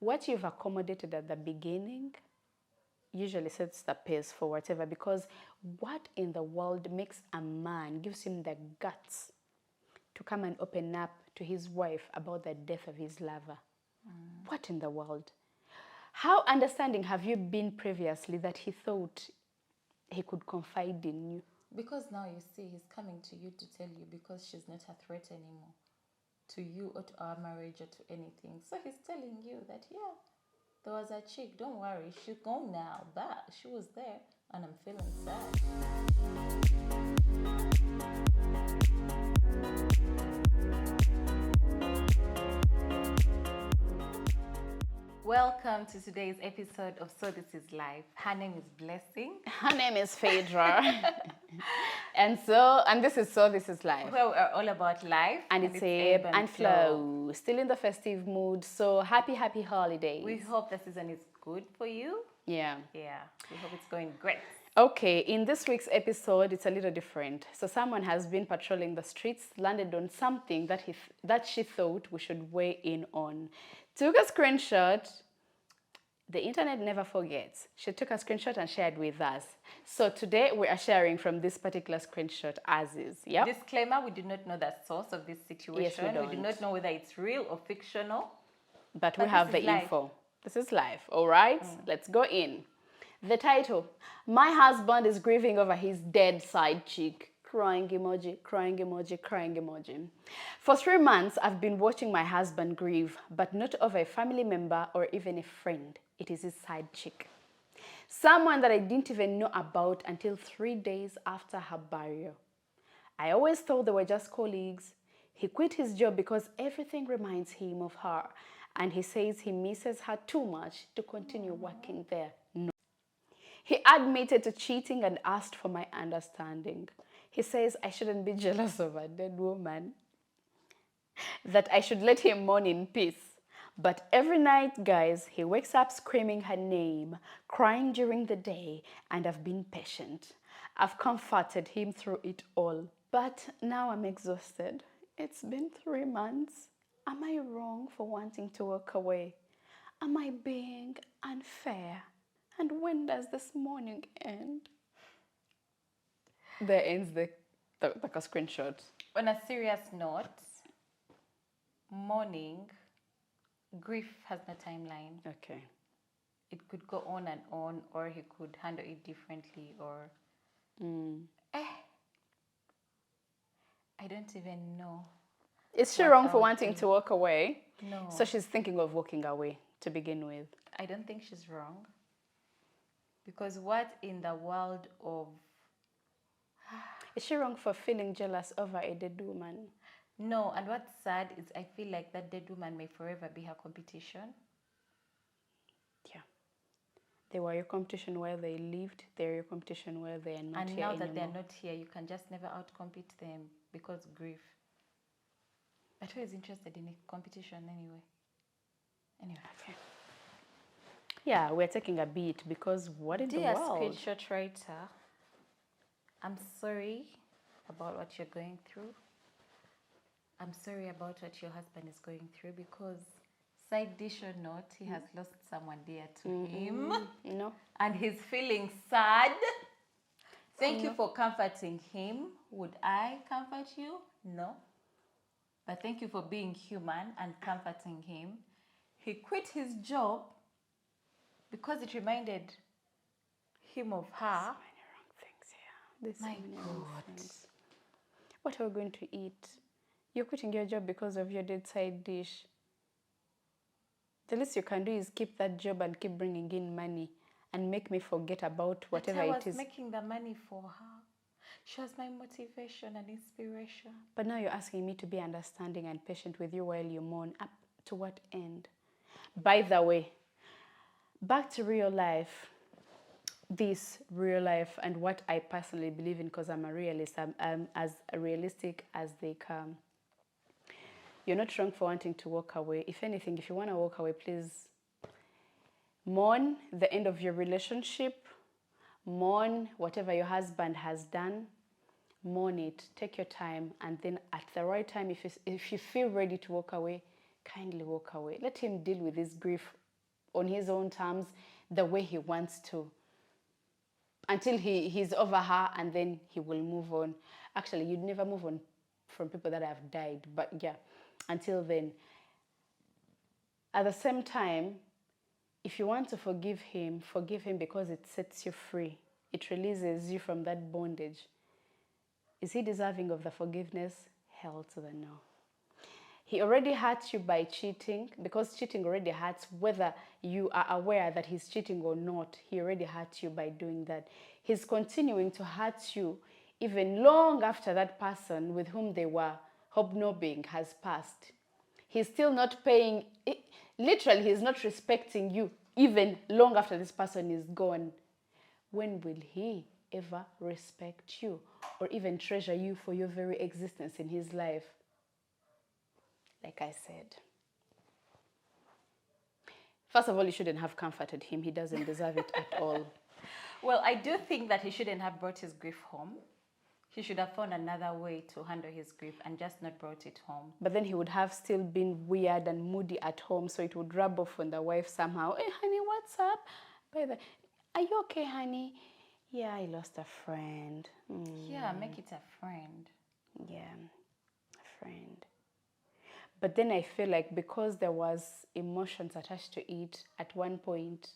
what you've accommodated at the beginning usually sets the pace for whatever, because what in the world makes a man, gives him the guts to come and open up to his wife about the death of his lover? What in the world? How understanding have you been previously that he thought he could confide in you? Because now you see he's coming to you to tell you, because she's not a threat anymore to you or to our marriage or to anything. So he's telling you that, yeah, there was a chick, don't worry, she's gone now. But she was there and I'm feeling sad. Welcome to today's episode of So This Is Life. Her name is Blessing. Her name is Phaedra. and this is So This Is Life. Where we're all about life. And it's ebb and flow. Still in the festive mood. So happy holidays. We hope the season is good for you. Yeah. Yeah. We hope it's going great. Okay, in this week's episode, it's a little different. So someone has been patrolling the streets, landed on something that she thought we should weigh in on. Took a screenshot. The internet never forgets. She took a screenshot and shared with us. So today we are sharing from this particular screenshot as is. Yep. Disclaimer, we do not know the source of this situation. Yes, we do not know whether it's real or fictional. But we have the info. This is life, all right? Let's go in. The title, my husband is grieving over his dead side chick. Crying emoji, crying emoji, crying emoji. For 3 months, I've been watching my husband grieve, but not over a family member or even a friend. It is his side chick. Someone that I didn't even know about until 3 days after her burial. I always thought they were just colleagues. He quit his job because everything reminds him of her, and he says he misses her too much to continue working there. No. He admitted to cheating and asked for my understanding. He says I shouldn't be jealous of a dead woman, that I should let him mourn in peace. But every night, guys, he wakes up screaming her name, crying during the day, and I've been patient. I've comforted him through it all. But now I'm exhausted. It's been 3 months. Am I wrong for wanting to walk away? Am I being unfair? And when does this mourning end? There ends the screenshot. On a serious note, mourning, grief has no timeline. Okay. It could go on and on, or he could handle it differently, or... I don't even know. Is she wrong for wanting to walk away? No. So she's thinking of walking away to begin with. I don't think she's wrong. Because what in the world of... Is she wrong for feeling jealous over a dead woman? No, and what's sad is I feel like that dead woman may forever be her competition. Yeah. They were your competition where they lived. They're your competition where they are not here anymore. And now that they're not here, you can just never outcompete them because grief. But who is interested in a competition anyway? Anyway. Okay. Yeah, we're taking a beat because what in the world? Dear screenshot writer, I'm sorry about what you're going through. I'm sorry about what your husband is going through, because side dish or not, he has lost someone dear to him. No. And he's feeling sad. Thank you for comforting him. Would I comfort you? No. But thank you for being human and comforting him. He quit his job because it reminded him of her. So many wrong things here. There's so My many wrong God. things. What are we going to eat? You're quitting your job because of your dead side dish. The least you can do is keep that job and keep bringing in money and make me forget about whatever it is. I was making the money for her. She was my motivation and inspiration. But now you're asking me to be understanding and patient with you while you mourn. Up to what end? By the way, back to real life. This real life and what I personally believe in, because I'm a realist. I'm as realistic as they come. You're not wrong for wanting to walk away. If anything, if you want to walk away, please mourn the end of your relationship. Mourn whatever your husband has done. Mourn it. Take your time. And then at the right time, if you feel ready to walk away, kindly walk away. Let him deal with his grief on his own terms, the way he wants to, until he's over her, and then he will move on. Actually, you'd never move on from people that have died, but yeah, until then. At the same time, if you want to forgive him because it sets you free. It releases you from that bondage. Is he deserving of the forgiveness? Hell to the no. He already hurt you by cheating, because cheating already hurts, whether you are aware that he's cheating or not. He already hurt you by doing that. He's continuing to hurt you even long after that person with whom they were hobnobbing has passed. He's still not paying, literally he's not respecting you even long after this person is gone. When will he ever respect you or even treasure you for your very existence in his life? Like I said, first of all, you shouldn't have comforted him. He doesn't deserve it at all. Well, I do think that he shouldn't have brought his grief home. He should have found another way to handle his grief and just not brought it home. But then he would have still been weird and moody at home, so it would rub off on the wife somehow. Hey, honey, what's up? By the, are you okay, honey? Yeah, I lost a friend. Yeah, make it a friend. Yeah, a friend. But then I feel like because there was emotions attached to it at one point,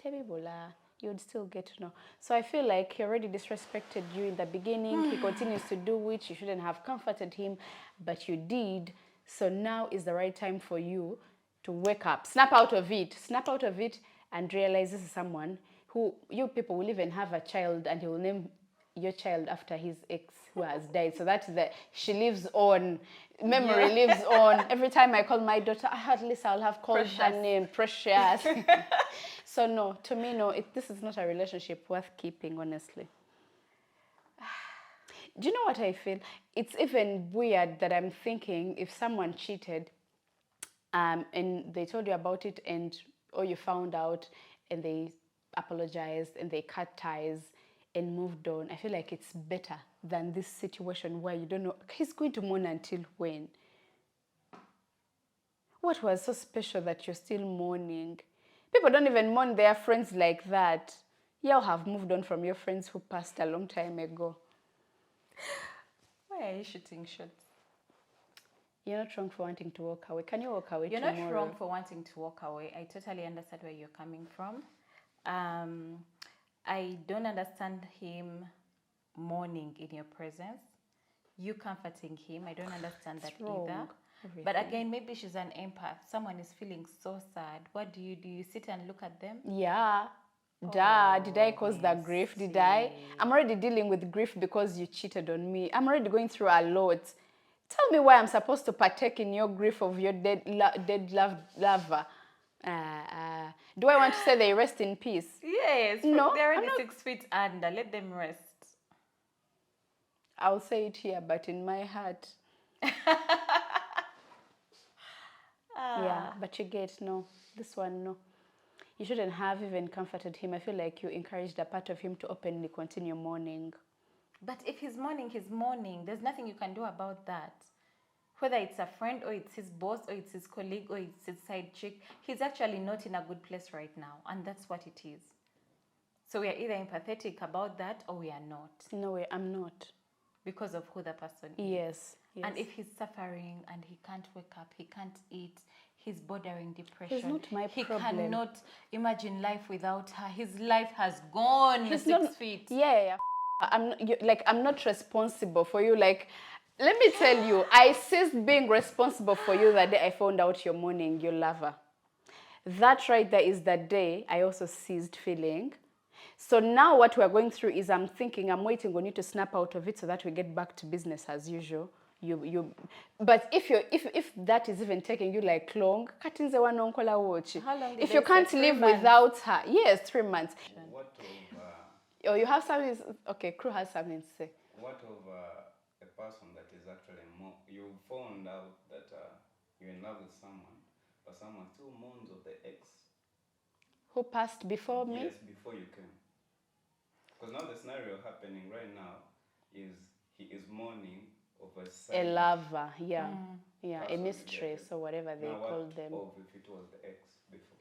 you would still get to know. So I feel like he already disrespected you in the beginning. He continues to do it. You shouldn't have comforted him, but you did. So now is the right time for you to wake up. Snap out of it. Snap out of it and realize this is someone who, you people will even have a child and he will name your child after his ex who has died. So that's the, she lives on. Memory lives on. Every time I call my daughter, at least I'll have called her name, Precious. So no, to me, no, this is not a relationship worth keeping, honestly. Do you know what I feel? It's even weird that I'm thinking if someone cheated and they told you about it or you found out and they apologized and they cut ties and moved on, I feel like it's better than this situation where you don't know, he's going to mourn until when? What was so special that you're still mourning? People don't even mourn their friends like that. Y'all have moved on from your friends who passed a long time ago. Why are you shooting shots? You're not wrong for wanting to walk away. Can you walk away tomorrow? You're not wrong for wanting to walk away. I totally understand where you're coming from. I don't understand him mourning in your presence. You comforting him. I don't understand that either. Everything. But again, maybe she's an empath. Someone is feeling so sad. What do? You sit and look at them? Yeah. Duh, did I cause the grief? Did I? I'm already dealing with grief because you cheated on me. I'm already going through a lot. Tell me why I'm supposed to partake in your grief of your dead lover. Do I want to say they rest in peace? Yes. No, they're already 6 feet under. Let them rest. I'll say it here, but in my heart. Yeah, but you get, no. This one, no. You shouldn't have even comforted him. I feel like you encouraged a part of him to openly continue mourning. But if he's mourning, he's mourning. There's nothing you can do about that. Whether it's a friend or it's his boss or it's his colleague or it's his side chick, he's actually not in a good place right now. And that's what it is. So we are either empathetic about that or we are not. No, I'm not. Because of who the person is. Yes. And if he's suffering and he can't wake up, he can't eat, he's bordering depression. It's not my problem. He cannot imagine life without her. His life has gone in 6 feet. Yeah. I'm not responsible for you. Like, let me tell you, I ceased being responsible for you the day I found out you're mourning your lover. That right there is the day I also ceased feeling. So now what we're going through is I'm waiting on you to snap out of it so that we get back to business as usual. But if that is even taking you like long, how long if you can't live without her, yes, 3 months. What of oh, you have something? Okay, crew has something to say. What of a person that is actually you found out that you're in love with someone, but someone still mourns of the ex who passed before me? Yes, before you came. Because now the scenario happening right now is he is mourning of a lover, yeah. Yeah, a mistress related. or whatever they now call them. What of if it was the ex before?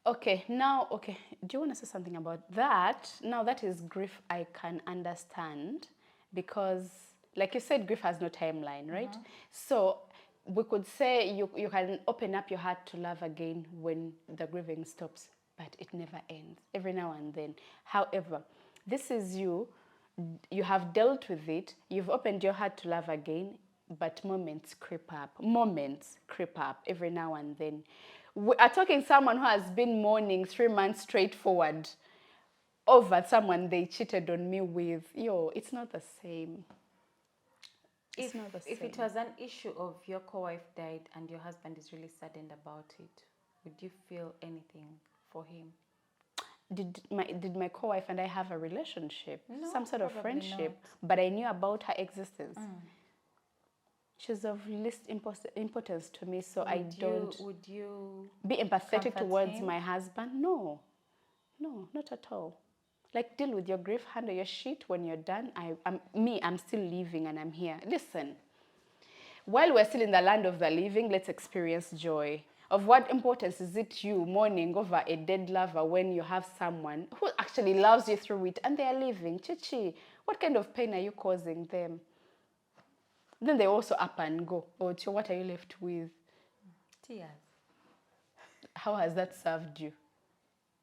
Okay, now, okay, do you want to say something about that? Now, that is grief I can understand because, like you said, grief has no timeline, right? So, we could say you can open up your heart to love again when the grieving stops, but it never ends, every now and then. However, this is you have dealt with it, you've opened your heart to love again, but moments creep up every now and then. We are talking someone who has been mourning 3 months straightforward over someone they cheated on me with. Yo, it's not the same. It's not the same. If it was an issue of your co-wife died and your husband is really saddened about it, would you feel anything for him? Did my co-wife and I have a relationship? No, some sort of probably friendship, not. but I knew about her existence. She's of least importance to me, so Would you be empathetic comfort towards him? my husband. No, not at all. Like, deal with your grief, handle your shit. When you're done, I'm still living and I'm here. Listen, while we're still in the land of the living, let's experience joy. Of what importance is it you mourning over a dead lover when you have someone who actually loves you through it and they are living? Chichi, what kind of pain are you causing them? Then they also up and go. Oh, what are you left with? Tears. How has that served you?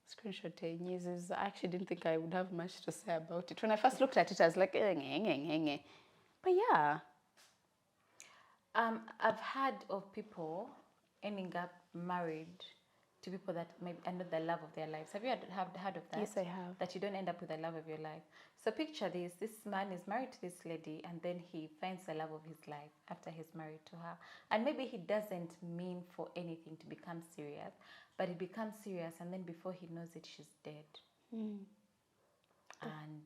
Screenshot users. I actually didn't think I would have much to say about it. When I first looked at it, I was like, but yeah. I've heard of people ending up married to people that maybe are not the love of their lives. Have you heard of that? Yes, I have. That you don't end up with the love of your life. So picture this. This man is married to this lady and then he finds the love of his life after he's married to her. And maybe he doesn't mean for anything to become serious, but he becomes serious and then before he knows it, she's dead. And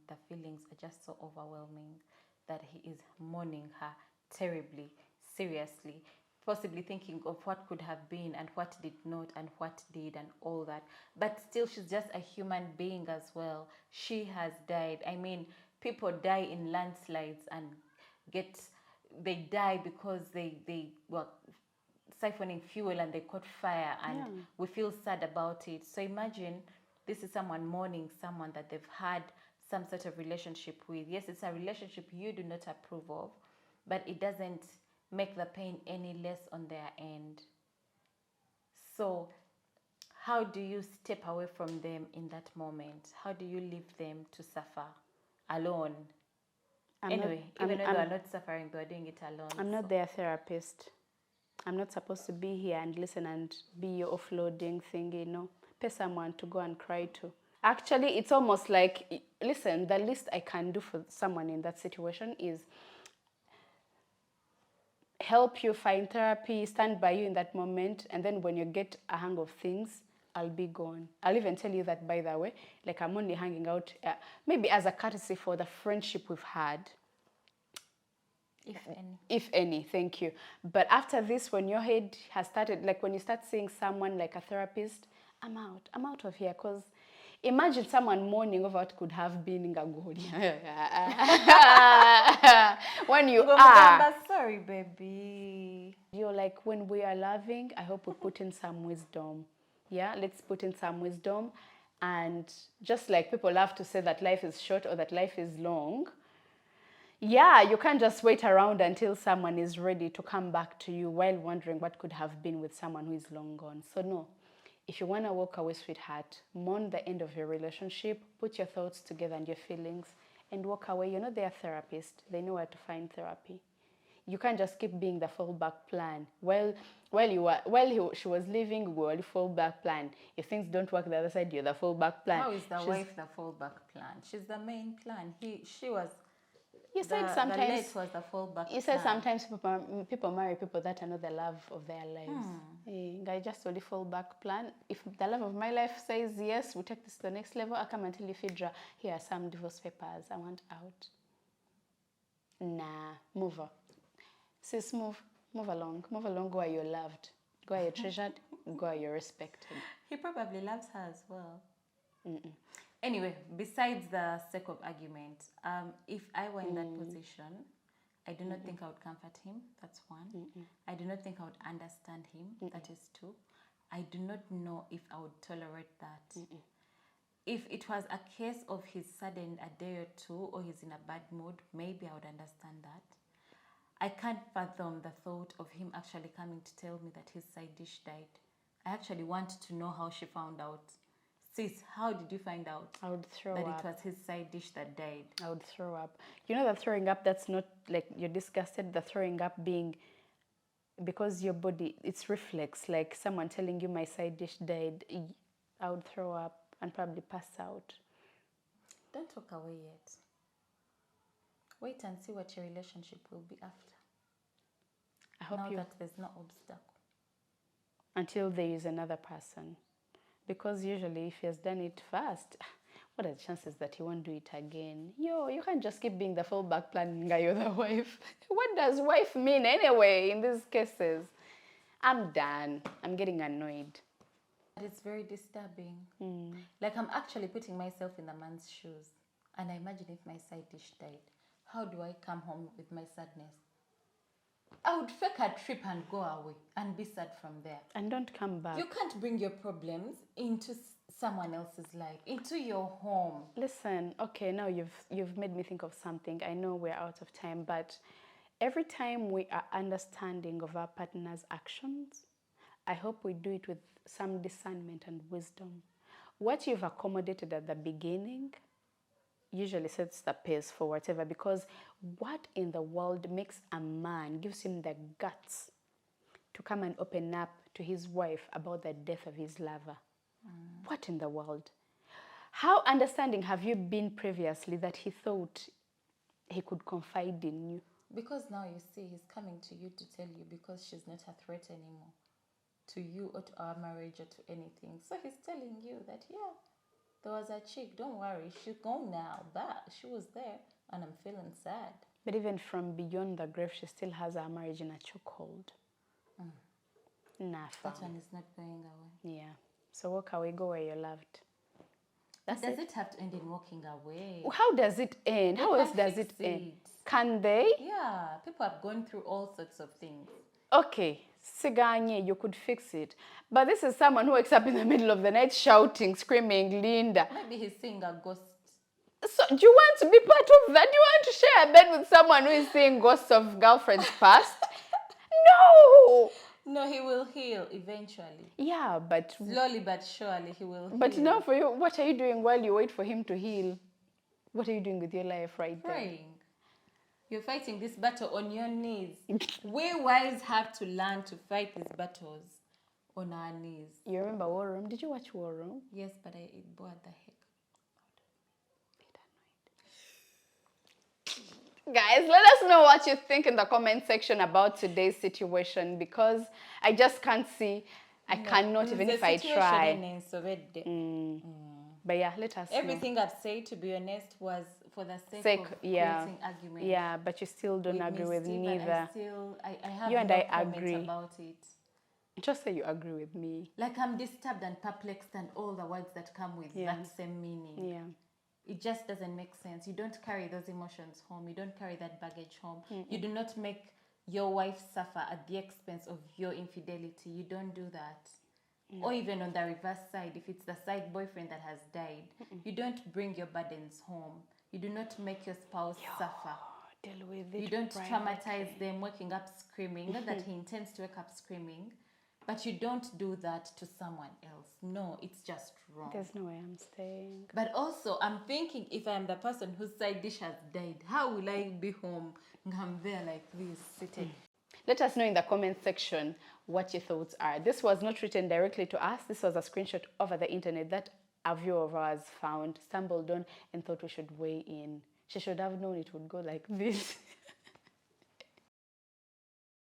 the feelings are just so overwhelming that he is mourning her terribly, seriously, possibly thinking of what could have been and what did not and what did and all that. But still, she's just a human being as well. She has died. I mean, people die in landslides and they die because they were siphoning fuel and they caught fire and we feel sad about it. So imagine this is someone mourning someone that they've had some sort of relationship with. Yes, it's a relationship you do not approve of, but it doesn't make the pain any less on their end. So how do you step away from them in that moment? How do you leave them to suffer alone? Even though they are not suffering, they are doing it alone. I'm not their therapist. I'm not supposed to be here and listen and be your offloading thingy, no. Pay someone to go and cry to. Actually, it's almost like, listen, the least I can do for someone in that situation is help you find therapy, stand by you in that moment, and then when you get a hang of things, I'll be gone. I'll even tell you that, by the way, like I'm only hanging out, maybe as a courtesy for the friendship we've had. If any, thank you. But after this, when your head has started, like when you start seeing someone like a therapist, I'm out of here. Because imagine someone mourning over what could have been in Gagoni. When you are. Sorry, baby. You're like, when we are loving, I hope we put in some wisdom. Yeah, let's put in some wisdom. And just like people love to say that life is short or that life is long, yeah, you can't just wait around until someone is ready to come back to you while wondering what could have been with someone who is long gone. So no, if you want to walk away, sweetheart, mourn the end of your relationship, put your thoughts together and your feelings, and walk away. You're not their therapist. They know where to find therapy. You can't just keep being the fallback plan. She was leaving, you were the fallback plan. If things don't work the other side, you're the fallback plan. How is the wife the fallback plan? She's the main plan. She was. You said sometimes the late was the fallback. You said sometimes people marry people that are not the love of their lives. I just told you fallback plan. If the love of my life says yes, we take this to the next level. I come and tell you, Phaedra, here are some divorce papers. I want out. Nah, move on. Sis, move along. Move along. Go where you're loved. Go where you're treasured. Go where you're respected. He probably loves her as well. Anyway, besides the sake of argument, if I were in that position, I do not think I would comfort him. That's one. I do not think I would understand him. That is two. I do not know if I would tolerate that. If it was a case of he's saddened a day or two or he's in a bad mood, maybe I would understand that. I can't fathom the thought of him actually coming to tell me that his side dish died. I actually want to know how she found out. Sis, how did you find out I would throw that up. it was his side dish that died? I would throw up. You know, the throwing up, that's not like you're disgusted. The throwing up being because your body, it's reflex. Like someone telling you my side dish died, I would throw up and probably pass out. Don't walk away yet. Wait and see what your relationship will be after. I hope now you... that there's no obstacle. Until there is another person. Because usually if he has done it first, what are the chances that he won't do it again? You can't just keep being the fullback planning guy, you're the wife. What does wife mean anyway in these cases? I'm done. I'm getting annoyed. It's very disturbing. Like I'm actually putting myself in the man's shoes. And I imagine if my side dish died, how do I come home with my sadness? I would fake a trip and go away and be sad from there. And don't come back. You can't bring your problems into someone else's life, into your home. Listen, okay, now you've made me think of something. I know we're out of time, but every time we are understanding of our partner's actions, I hope we do it with some discernment and wisdom. What you've accommodated at the beginning usually sets the pace for whatever, because what in the world makes a man, gives him the guts to come and open up to his wife about the death of his lover? What in the world? How understanding have you been previously that he thought he could confide in you? Because now you see he's coming to you to tell you, because she's not a threat anymore to you or to our marriage or to anything. So he's telling you that, yeah, there was a chick, don't worry, she's gone now, but she was there and I'm feeling sad. But even from beyond the grave, she still has our marriage in a chokehold. Nah, that one is not going away. Yeah. So walk away, go where you're loved. Does it have to end in walking away? How does it end? How else does it end? Can they? Yeah, people have gone through all sorts of things. Okay, Siganye, you could fix it. But this is someone who wakes up in the middle of the night shouting, screaming, Linda. Maybe he's seeing a ghost. So do you want to be part of that? Do you want to share a bed with someone who is seeing ghosts of girlfriends past? No! No, he will heal eventually. Yeah, but... Slowly but surely he will heal. But now for you, what are you doing while you wait for him to heal? What are you doing with your life right there? Praying. You're fighting this battle on your knees. We wives have to learn to fight these battles on our knees. You remember War Room? Did you watch War Room? Yes, but it bored the heck. Guys, let us know what you think in the comment section about today's situation, because I just can't see. I cannot, even if I try. But yeah, let us Everything I've said, to be honest, was for the sake of creating argument. Yeah, but you still don't agree with neither. I have you and no I comment agree about it. Just say you agree with me. Like I'm disturbed and perplexed and all the words that come with that same meaning. Yeah. It just doesn't make sense. You don't carry those emotions home. You don't carry that baggage home. You do not make your wife suffer at the expense of your infidelity. You don't do that. Or even on the reverse side, if it's the side boyfriend that has died, you don't bring your burdens home. You do not make your spouse suffer. Deal with it. You don't traumatize them waking up screaming. Not that he intends to wake up screaming, but you don't do that to someone else. No, it's just wrong. There's no way I'm staying. But also, I'm thinking, if I'm the person whose side dish has died, how will I be home? I'm there like this, sitting. Let us know in the comment section what your thoughts are. This was not written directly to us. This was a screenshot over the internet that a viewer of ours found, stumbled on, and thought we should weigh in. She should have known it would go like this.